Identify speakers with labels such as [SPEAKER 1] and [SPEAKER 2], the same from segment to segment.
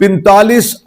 [SPEAKER 1] 45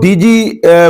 [SPEAKER 1] DG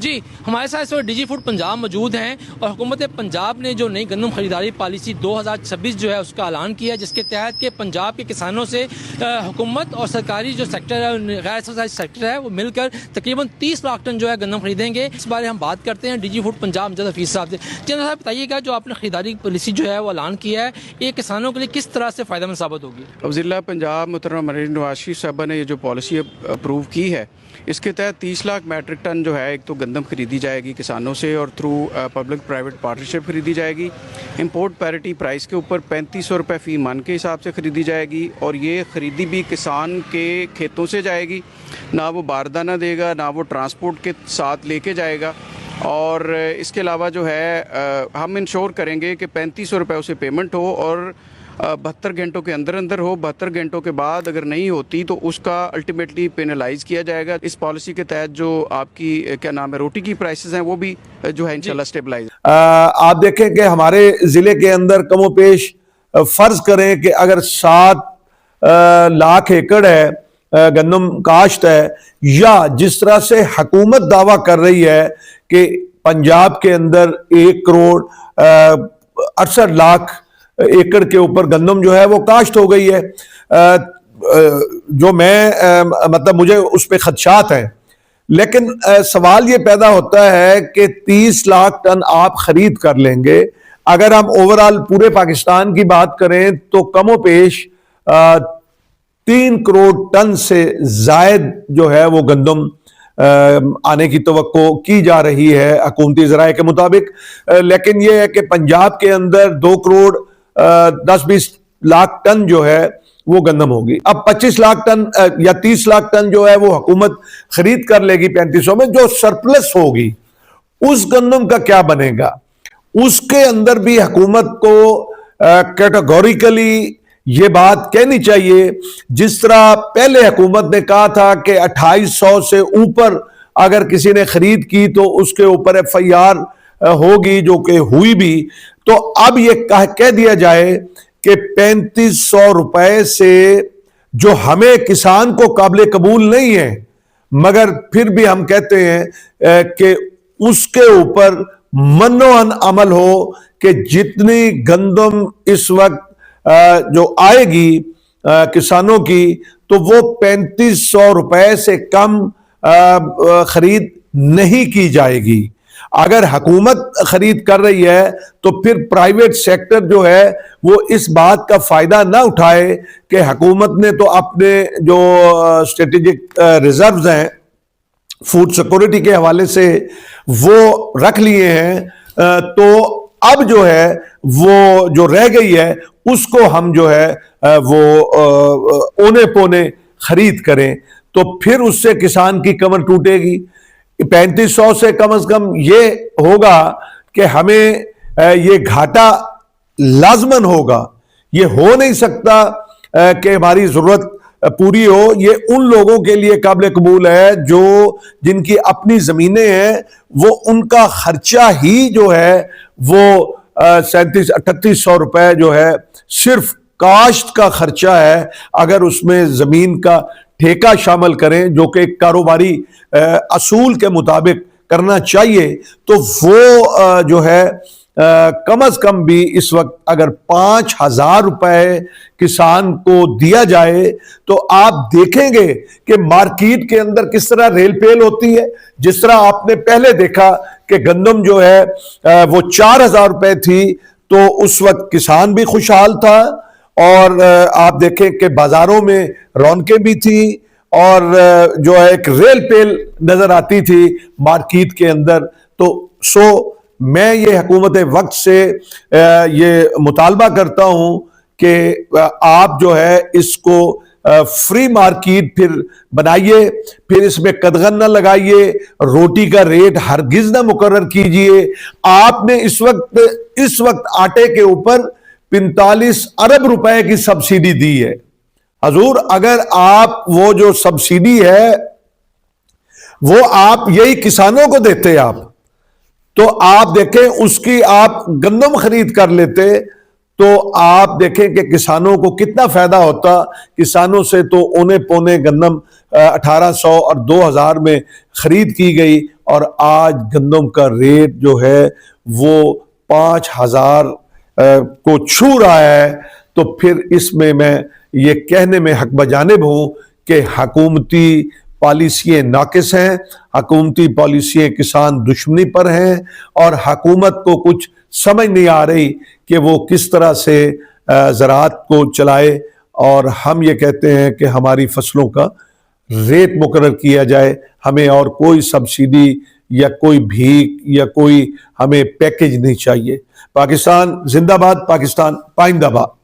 [SPEAKER 2] جی ہمارے ساتھ اس وقت ڈی جی فوڈ پنجاب موجود ہیں اور حکومت پنجاب نے جو نئی گندم خریداری پالیسی 2026 جو ہے اس کا اعلان کیا ہے، جس کے تحت کہ پنجاب کے کسانوں سے حکومت اور سرکاری جو سیکٹر ہے، غیر سرکاری سیکٹر ہے، وہ مل کر تقریباً 30 لاکھ ٹن جو ہے گندم خریدیں گے۔ اس بارے ہم بات کرتے ہیں ڈی جی فوڈ پنجاب امجد حفیظ صاحب سے۔ جنرل صاحب بتائیے گا، جو آپ نے خریداری پالیسی جو ہے وہ اعلان کیا ہے، یہ کسانوں کے لیے کس طرح سے فائدہ مند ثابت ہوگی؟
[SPEAKER 3] وزیر پنجاب محترمہ مریم نواز شریف صاحبہ نے یہ جو پالیسی اپروو کی ہے، اس کے تحت 30 لاکھ میٹرک ٹن جو ہے ایک تو گندم خریدی جائے گی کسانوں سے، اور تھرو پبلک پرائیویٹ پارٹنرشپ خریدی جائے گی۔ امپورٹ پیرٹی پرائس کے اوپر 3500 روپے فی من کے حساب سے خریدی جائے گی، اور یہ خریدی بھی کسان کے کھیتوں سے جائے گی، نہ وہ باردانہ دے گا، نہ وہ ٹرانسپورٹ کے ساتھ لے کے جائے گا۔ اور اس کے علاوہ جو ہے ہم انشور کریں گے کہ 3500 روپے اسے پیمنٹ ہو، اور 72 گھنٹوں کے اندر ہو۔ 72 گھنٹوں کے بعد اگر نہیں ہوتی تو اس کا الٹیمیٹلی پینلائز کیا جائے گا۔ اس پالیسی کے تحت جو آپ کی کیا نام ہے روٹی کی پرائسز ہیں، وہ بھی جو ہے انشاءاللہ سٹیبلائز۔
[SPEAKER 1] آپ دیکھیں کہ ہمارے ضلع کے اندر کم و بیش فرض کریں کہ اگر 7 لاکھ ایکڑ ہے گندم کاشت ہے، یا جس طرح سے حکومت دعویٰ کر رہی ہے کہ پنجاب کے اندر 1 کروڑ 68 لاکھ ایکڑ کے اوپر گندم جو ہے وہ کاشت ہو گئی ہے، جو میں مطلب مجھے اس پہ خدشات ہیں، لیکن سوال یہ پیدا ہوتا ہے کہ 30 لاکھ ٹن آپ خرید کر لیں گے، اگر ہم اوورال پورے پاکستان کی بات کریں تو کم و بیش 3 کروڑ ٹن سے زائد جو ہے وہ گندم آنے کی توقع کی جا رہی ہے حکومتی ذرائع کے مطابق، لیکن یہ ہے کہ پنجاب کے اندر 2 کروڑ 10-20 لاکھ ٹن جو ہے وہ گندم ہوگی۔ اب 25 لاکھ ٹن یا 30 لاکھ ٹن جو ہے وہ حکومت خرید کر لے گی 3500 میں، جو سرپلس ہوگی اس گندم کا کیا بنے گا؟ اس کے اندر بھی حکومت کو کیٹیگوریکلی یہ بات کہنی چاہیے، جس طرح پہلے حکومت نے کہا تھا کہ 2800 سے اوپر اگر کسی نے خرید کی تو اس کے اوپر ایف آئی آر ہوگی، جو کہ ہوئی بھی، تو اب یہ کہہ دیا جائے کہ 3500 روپے سے جو ہمیں کسان کو قابل قبول نہیں ہے، مگر پھر بھی ہم کہتے ہیں کہ اس کے اوپر منوعن عمل ہو کہ جتنی گندم اس وقت جو آئے گی کسانوں کی، تو وہ 3500 روپے سے کم خرید نہیں کی جائے گی۔ اگر حکومت خرید کر رہی ہے تو پھر پرائیویٹ سیکٹر جو ہے وہ اس بات کا فائدہ نہ اٹھائے کہ حکومت نے تو اپنے جو اسٹریٹجک ریزروز ہیں فوڈ سیکورٹی کے حوالے سے وہ رکھ لیے ہیں، تو اب جو ہے وہ جو رہ گئی ہے اس کو ہم جو ہے وہ اونے پونے خرید کریں، تو پھر اس سے کسان کی کمر ٹوٹے گی۔ 3500 سے کم از کم یہ ہوگا کہ ہمیں یہ گھاٹا لازماً ہوگا، یہ ہو نہیں سکتا کہ ہماری ضرورت پوری ہو۔ یہ ان لوگوں کے لیے قابل قبول ہے جو جن کی اپنی زمینیں ہیں، وہ ان کا خرچہ ہی جو ہے وہ 3700-3800 روپے جو ہے صرف کاشت کا خرچہ ہے۔ اگر اس میں زمین کا ٹھیکہ شامل کریں جو کہ کاروباری اصول کے مطابق کرنا چاہیے، تو وہ جو ہے کم از کم بھی اس وقت اگر 5000 روپے کسان کو دیا جائے تو آپ دیکھیں گے کہ مارکیٹ کے اندر کس طرح ریل پیل ہوتی ہے۔ جس طرح آپ نے پہلے دیکھا کہ گندم جو ہے وہ 4000 روپے تھی تو اس وقت کسان بھی خوشحال تھا، اور آپ دیکھیں کہ بازاروں میں رونقیں بھی تھیں، اور جو ہے ایک ریل پیل نظر آتی تھی مارکیٹ کے اندر۔ تو میں یہ حکومت وقت سے یہ مطالبہ کرتا ہوں کہ آپ جو ہے اس کو فری مارکیٹ پھر بنائیے، پھر اس میں قدغن نہ لگائیے، روٹی کا ریٹ ہرگز نہ مقرر کیجئے۔ آپ نے اس وقت آٹے کے اوپر 45 ارب روپے کی سبسیڈی دی ہے۔ حضور اگر آپ وہ جو سبسیڈی ہے وہ آپ یہی کسانوں کو دیتے آپ، تو آپ دیکھیں اس کی آپ گندم خرید کر لیتے تو آپ دیکھیں کہ کسانوں کو کتنا فائدہ ہوتا۔ کسانوں سے تو اونے پونے گندم 1800 اور 2000 میں خرید کی گئی، اور آج گندم کا ریٹ جو ہے وہ 5,000 کو چھو رہا ہے، تو پھر اس میں یہ کہنے میں حق بجانب ہوں کہ حکومتی پالیسیاں ناقص ہیں، حکومتی پالیسیاں کسان دشمنی پر ہیں، اور حکومت کو کچھ سمجھ نہیں آ رہی کہ وہ کس طرح سے زراعت کو چلائے، اور ہم یہ کہتے ہیں کہ ہماری فصلوں کا ریٹ مقرر کیا جائے، ہمیں اور کوئی سبسڈی یا کوئی بھیک یا کوئی ہمیں پیکج نہیں چاہیے۔ پاکستان زندہ باد، پاکستان پائندہ باد۔